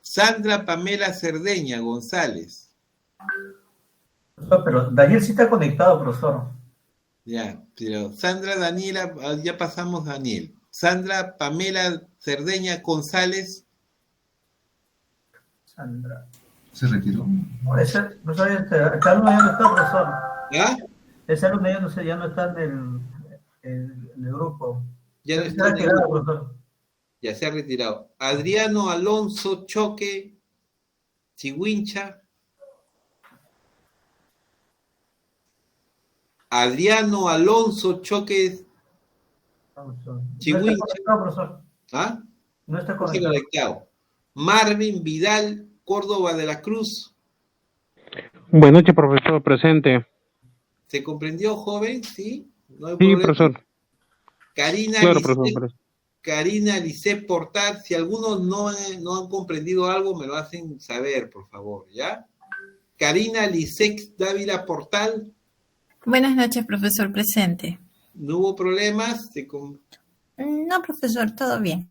Sandra Pamela Cerdeña González. Profesor, pero Daniel sí está conectado, profesor. Ya, pero Sandra Daniela, ya pasamos Daniel. Sandra Pamela Cerdeña González. Sandra. ¿Se retiró? No, ese alumno ya no está, profesor. ¿Ya? Ese alumno ya no está en el grupo. Ya no Se está ha en el retirado, grupo. profesor. Ya se ha retirado. Adriano Alonso Choque Chihuincha. Adriano Alonso Choque Chihuincha. No está conectado, profesor. ¿Ah? No está No está conectado. conectado. Marvin Vidal Córdoba de la Cruz. Buenas noches, profesor, presente. ¿Se comprendió, joven? ¿Sí? ¿No hay Sí, problema? profesor. Karina Claro, Lisset, profesor. Karina Lisset Portal, si algunos no han comprendido algo, me lo hacen saber, por favor, ¿ya? Karina Lisset Dávila Portal. Buenas noches, profesor, presente. ¿No hubo problemas? No, profesor, todo bien.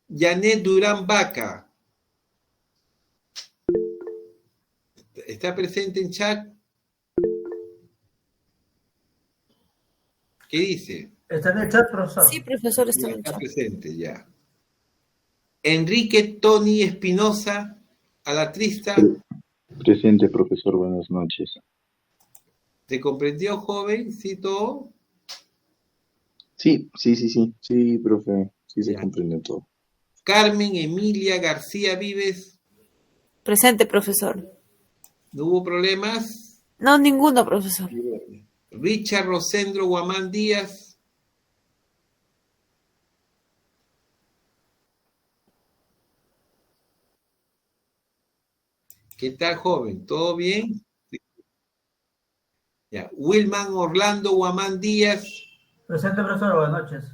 Janet Durán Vaca. ¿Está presente en chat? ¿Qué dice? ¿Está en el chat, profesor? Sí, profesor, está en el Está chat. presente, ya. Enrique Tony Espinosa, Alatrista. Presente, profesor, buenas noches. ¿Te comprendió, joven? ¿Sí, todo? Sí, profe, sí se comprende todo. Carmen Emilia García Vives. Presente, profesor. ¿No hubo problemas? No, ninguno, profesor. Richard Rosendro Guamán Díaz. ¿Qué tal, joven? ¿Todo bien? Ya. Wilman Orlando Guamán Díaz. Presente, profesor, buenas noches.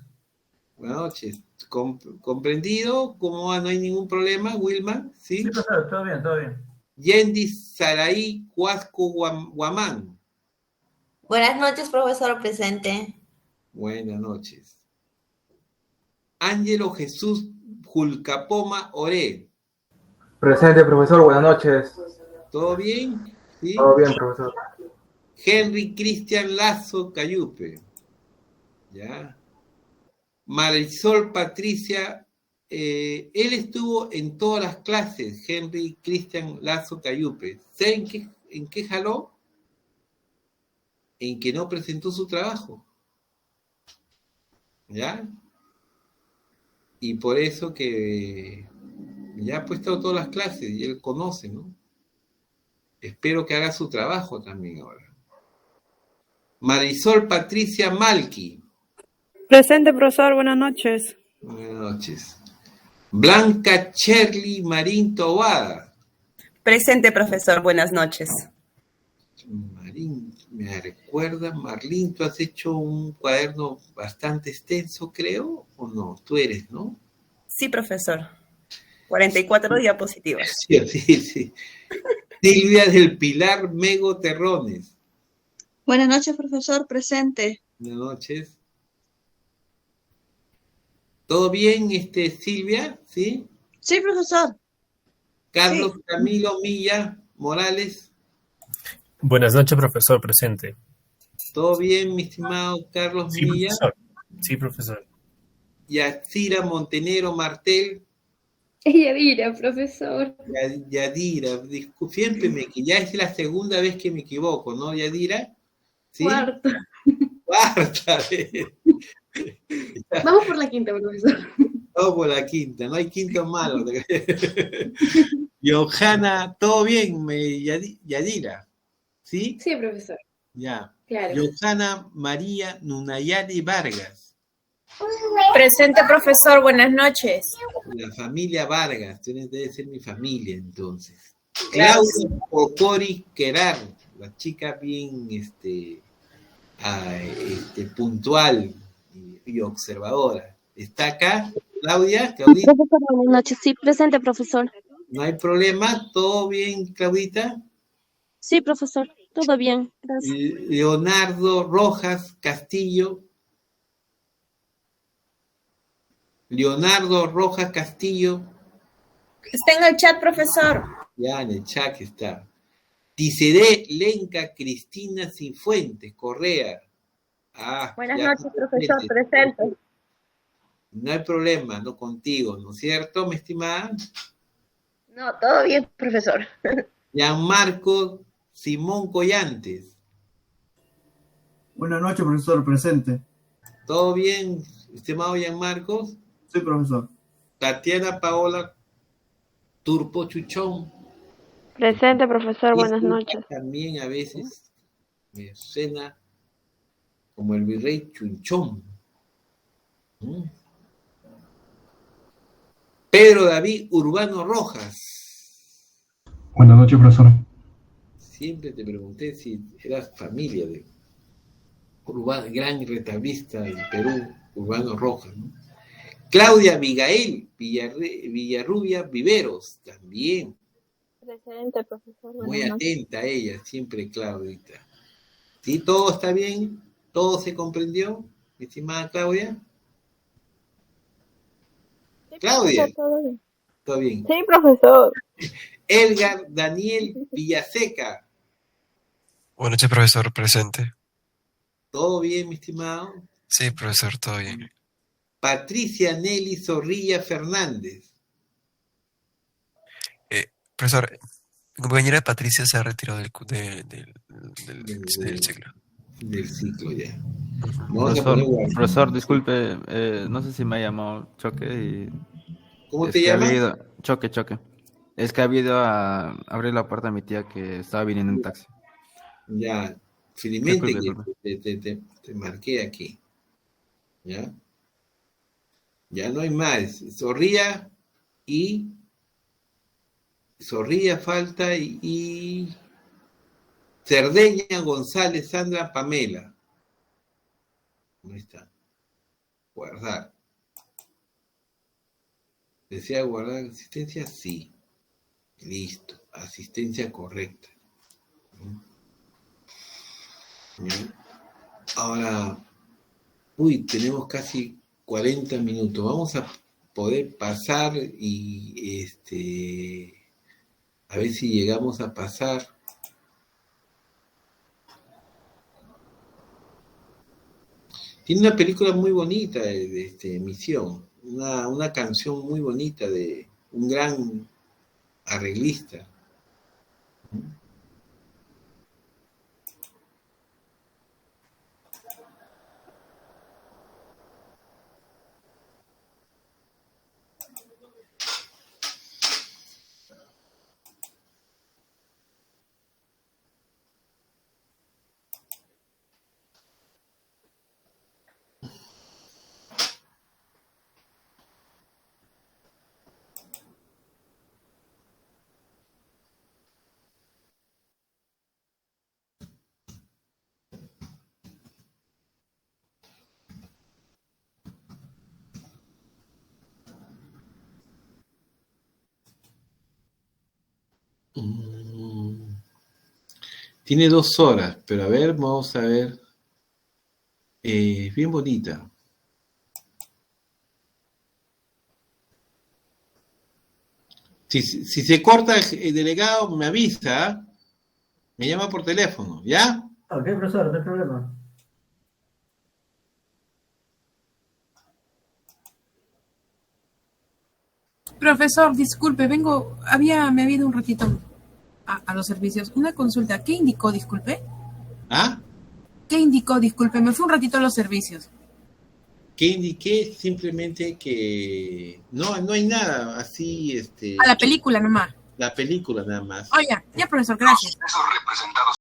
Buenas noches. ¿Comprendido? ¿Cómo va? ¿No hay ningún problema, Wilman? Sí, profesor, todo bien, todo bien. Yendi Saraí Cuasco Guamán. Buenas noches, profesor, presente. Buenas noches. Ángelo Jesús Julcapoma Oré. Presente, profesor, buenas noches. ¿Todo bien? ¿Sí? Todo bien, profesor. Henry Cristian Lazo Cayupe. Ya. Marisol Patricia, él estuvo en todas las clases, Henry Cristian Lazo Cayupe. ¿Saben en qué jaló? En que no presentó su trabajo. ¿Ya? Y por eso que ya ha puesto todas las clases y él conoce, ¿no? Espero que haga su trabajo también ahora. Marisol Patricia Malqui. Presente, profesor, buenas noches. Buenas noches. Blanca Cherly Marín Tobada. Presente, profesor, buenas noches. Marín, me recuerda, Marlín, tú has hecho un cuaderno bastante extenso, creo, ¿o no? Tú eres, ¿no? Sí, profesor. 44 diapositivas. Sí. Silvia del Pilar Mego Terrones. Buenas noches, profesor, presente. Buenas noches. ¿Todo bien, Silvia? ¿Sí? Sí, profesor. Carlos Camilo Milla Morales. Buenas noches, profesor, presente. ¿Todo bien, mi estimado Carlos Milla? Profesor. Sí, profesor. Yatsira Montenegro Martel. Yadira, profesor. Yadira, discúlpeme que ya es la segunda vez que me equivoco, ¿no, Yadira? ¿Sí? Cuarta. vez. Vamos por la quinta, profesor. Vamos por la quinta, no hay quinto malo. Johanna, ¿todo bien, Yadira? ¿Sí? Sí, profesor. Ya. Claro. Johanna María Nunayali Vargas. Presente, profesor, buenas noches. La familia Vargas, debe ser mi familia entonces. Claro. Claudia Popori Querar, la chica bien puntual y observadora. ¿Está acá, Claudia? Profesor, buenas noches. Sí, presente, profesor. ¿No hay problema? ¿Todo bien, Claudita? Sí, profesor, todo bien, gracias. Leonardo Rojas Castillo. Leonardo Rojas Castillo. Está en el chat, profesor. Ya, en el chat está. Ticedé Lenca Cristina Cifuentes Correa. Buenas noches, profesor, presente. No hay problema, no contigo, ¿no es cierto, mi estimada? No, todo bien, profesor. Gianmarco Simón Collantes. Buenas noches, profesor, presente. ¿Todo bien, estimado Gianmarco? Sí, profesor. Tatiana Paola Turpo Chuchón. Presente, profesor, buenas noches. También a veces me suena como el virrey Chunchón. Pedro David Urbano Rojas. Buenas noches, profesor. Siempre te pregunté si eras familia de gran retablista del Perú, Urbano Rojas, ¿no? Claudia Abigail Villarrubia Viveros, también. Presente, profesor. Muy atenta a ella, siempre Claudita. ¿Sí? ¿Todo está bien? ¿Todo se comprendió, mi estimada Claudia? Sí, Claudia. profesor, todo bien. ¿Todo bien? Sí, profesor. Edgar Daniel Villaseca. Buenas noches, profesor, presente. ¿Todo bien, mi estimado? Sí, profesor, todo bien. Patricia Nelly Zorrilla Fernández. Profesor, mi compañera Patricia se ha retirado del ciclo. Del ciclo, ya. Profesor, disculpe, no sé si me ha llamado Choque y... ¿Cómo te llamas? Choque. Es que ha habido a abrir la puerta a mi tía que estaba viniendo en taxi. Ya, felizmente Disculpe. que te marqué aquí. ¿Ya? Ya no hay más. Zorrilla falta y Cerdeña, González, Sandra, Pamela. ¿Dónde está? Guardar. ¿Desea guardar asistencia? Sí. Listo. Asistencia correcta. Bien. Ahora, tenemos casi 40 minutos. Vamos a poder pasar y a ver si llegamos a pasar. Tiene una película muy bonita de Misión, una canción muy bonita de un gran arreglista. Tiene 2 horas, pero a ver, vamos a ver. Bien bonita. Si se corta el delegado, me avisa, ¿eh? Me llama por teléfono, ¿ya? Ok, profesor, no hay problema. Profesor, disculpe, me había ido un ratito a los servicios. Una consulta, ¿qué indicó, disculpe? ¿Ah? ¿Qué indicó, disculpe? Me fui un ratito a los servicios. ¿Qué indiqué? Simplemente que no hay nada así, A la película nomás. La película nada más. Oh, ya, profesor, gracias.